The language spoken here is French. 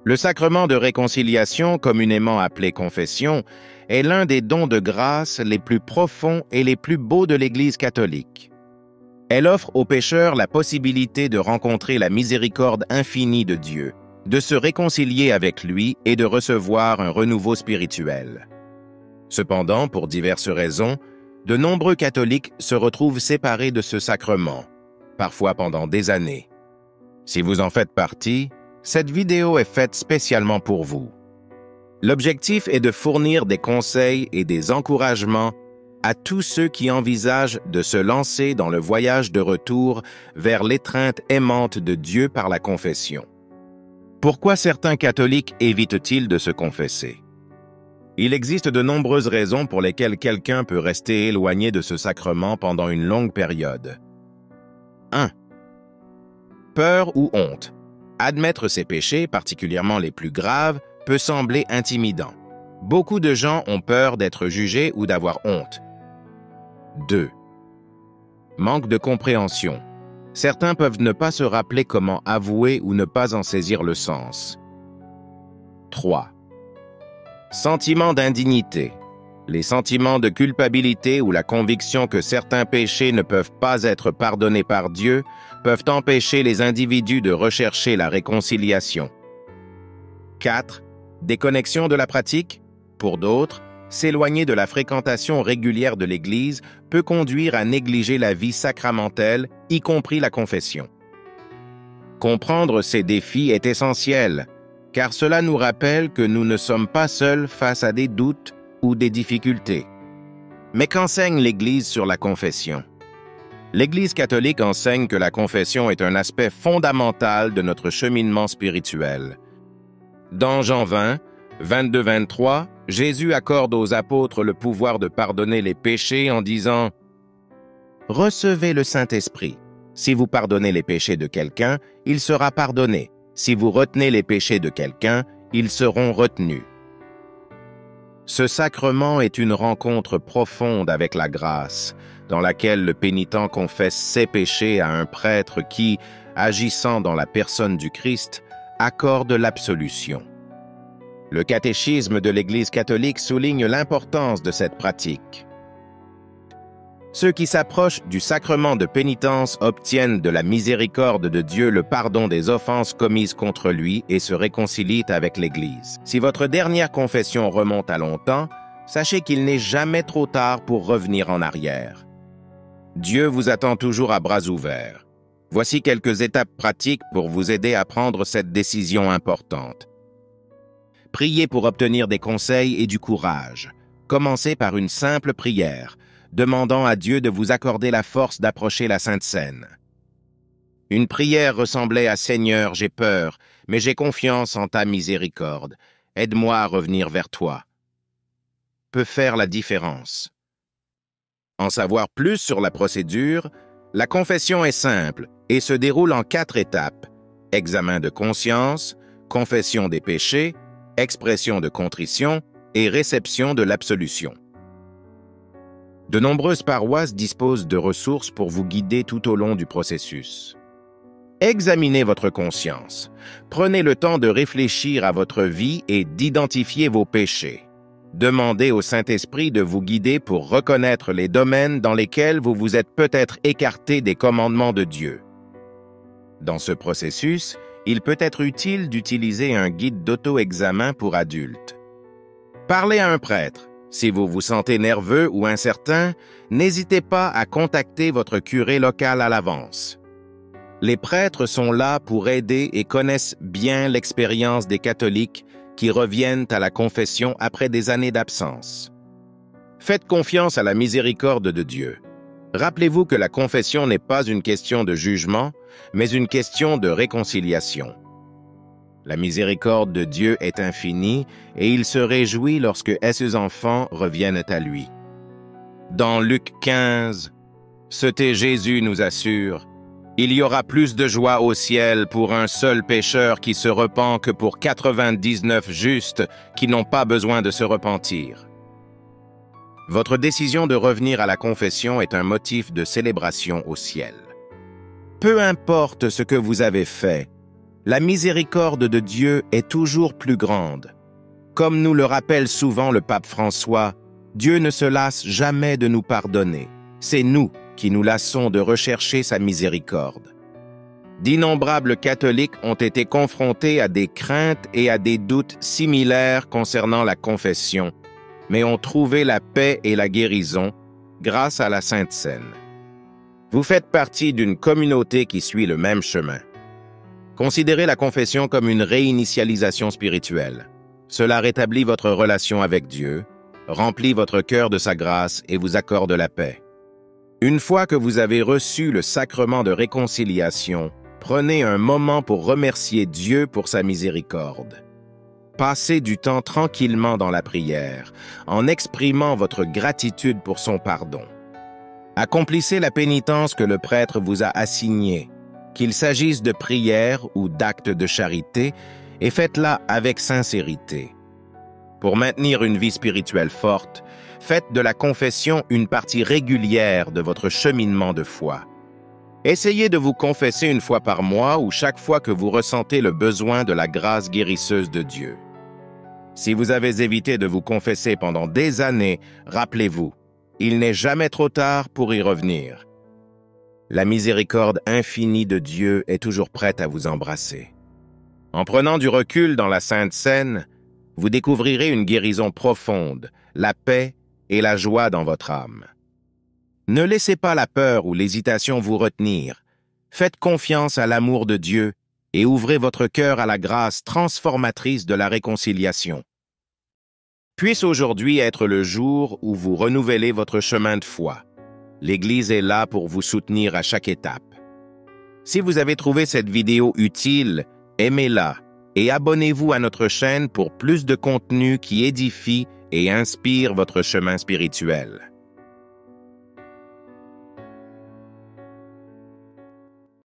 Le sacrement de réconciliation, communément appelé confession, est l'un des dons de grâce les plus profonds et les plus beaux de l'Église catholique. Elle offre aux pécheurs la possibilité de rencontrer la miséricorde infinie de Dieu, de se réconcilier avec lui et de recevoir un renouveau spirituel. Cependant, pour diverses raisons, de nombreux catholiques se retrouvent séparés de ce sacrement, parfois pendant des années. Si vous en faites partie, cette vidéo est faite spécialement pour vous. L'objectif est de fournir des conseils et des encouragements à tous ceux qui envisagent de se lancer dans le voyage de retour vers l'étreinte aimante de Dieu par la confession. Pourquoi certains catholiques évitent-ils de se confesser? Il existe de nombreuses raisons pour lesquelles quelqu'un peut rester éloigné de ce sacrement pendant une longue période. 1. Peur ou honte. Admettre ses péchés, particulièrement les plus graves, peut sembler intimidant. Beaucoup de gens ont peur d'être jugés ou d'avoir honte. 2. Manque de compréhension. Certains peuvent ne pas se rappeler comment avouer ou ne pas en saisir le sens. 3. Sentiment d'indignité. Les sentiments de culpabilité ou la conviction que certains péchés ne peuvent pas être pardonnés par Dieu peuvent empêcher les individus de rechercher la réconciliation. 4. Déconnexion de la pratique. Pour d'autres, s'éloigner de la fréquentation régulière de l'Église peut conduire à négliger la vie sacramentelle, y compris la confession. Comprendre ces défis est essentiel, car cela nous rappelle que nous ne sommes pas seuls face à des doutes ou des difficultés. Mais qu'enseigne l'Église sur la confession? L'Église catholique enseigne que la confession est un aspect fondamental de notre cheminement spirituel. Dans Jean 20, 22-23, Jésus accorde aux apôtres le pouvoir de pardonner les péchés en disant « Recevez le Saint-Esprit. Si vous pardonnez les péchés de quelqu'un, il sera pardonné. Si vous retenez les péchés de quelqu'un, ils seront retenus. » Ce sacrement est une rencontre profonde avec la grâce, dans laquelle le pénitent confesse ses péchés à un prêtre qui, agissant dans la personne du Christ, accorde l'absolution. Le catéchisme de l'Église catholique souligne l'importance de cette pratique. Ceux qui s'approchent du sacrement de pénitence obtiennent de la miséricorde de Dieu le pardon des offenses commises contre lui et se réconcilient avec l'Église. Si votre dernière confession remonte à longtemps, sachez qu'il n'est jamais trop tard pour revenir en arrière. Dieu vous attend toujours à bras ouverts. Voici quelques étapes pratiques pour vous aider à prendre cette décision importante. Priez pour obtenir des conseils et du courage. Commencez par une simple prière, demandant à Dieu de vous accorder la force d'approcher la Sainte Seine. Une prière ressemblait à « Seigneur, j'ai peur, mais j'ai confiance en ta miséricorde. Aide-moi à revenir vers toi. » peut faire la différence. En savoir plus sur la procédure, la confession est simple et se déroule en 4 étapes. Examen de conscience, confession des péchés, expression de contrition et réception de l'absolution. De nombreuses paroisses disposent de ressources pour vous guider tout au long du processus. Examinez votre conscience. Prenez le temps de réfléchir à votre vie et d'identifier vos péchés. Demandez au Saint-Esprit de vous guider pour reconnaître les domaines dans lesquels vous vous êtes peut-être écarté des commandements de Dieu. Dans ce processus, il peut être utile d'utiliser un guide d'auto-examen pour adultes. Parlez à un prêtre. Si vous vous sentez nerveux ou incertain, n'hésitez pas à contacter votre curé local à l'avance. Les prêtres sont là pour aider et connaissent bien l'expérience des catholiques qui reviennent à la confession après des années d'absence. Faites confiance à la miséricorde de Dieu. Rappelez-vous que la confession n'est pas une question de jugement, mais une question de réconciliation. La miséricorde de Dieu est infinie et il se réjouit lorsque ses enfants reviennent à lui. Dans Luc 15, ce Jésus nous assure: il y aura plus de joie au ciel pour un seul pécheur qui se repent que pour 99 justes qui n'ont pas besoin de se repentir. Votre décision de revenir à la confession est un motif de célébration au ciel. Peu importe ce que vous avez fait, La miséricorde de Dieu est toujours plus grande. Comme nous le rappelle souvent le pape François, Dieu ne se lasse jamais de nous pardonner. C'est nous qui nous lassons de rechercher sa miséricorde. D'innombrables catholiques ont été confrontés à des craintes et à des doutes similaires concernant la confession, mais ont trouvé la paix et la guérison grâce à la Sainte Seine. Vous faites partie d'une communauté qui suit le même chemin. Considérez la confession comme une réinitialisation spirituelle. Cela rétablit votre relation avec Dieu, remplit votre cœur de sa grâce et vous accorde la paix. Une fois que vous avez reçu le sacrement de réconciliation, prenez un moment pour remercier Dieu pour sa miséricorde. Passez du temps tranquillement dans la prière, en exprimant votre gratitude pour son pardon. Accomplissez la pénitence que le prêtre vous a assignée, qu'il s'agisse de prière ou d'actes de charité, et faites-la avec sincérité. Pour maintenir une vie spirituelle forte, faites de la confession une partie régulière de votre cheminement de foi. Essayez de vous confesser une fois par mois ou chaque fois que vous ressentez le besoin de la grâce guérisseuse de Dieu. Si vous avez évité de vous confesser pendant des années, rappelez-vous, il n'est jamais trop tard pour y revenir. La miséricorde infinie de Dieu est toujours prête à vous embrasser. En prenant du recul dans la Sainte Seine, vous découvrirez une guérison profonde, la paix et la joie dans votre âme. Ne laissez pas la peur ou l'hésitation vous retenir. Faites confiance à l'amour de Dieu et ouvrez votre cœur à la grâce transformatrice de la réconciliation. Puisse aujourd'hui être le jour où vous renouvelez votre chemin de foi. L'Église est là pour vous soutenir à chaque étape. Si vous avez trouvé cette vidéo utile, aimez-la et abonnez-vous à notre chaîne pour plus de contenu qui édifie et inspire votre chemin spirituel.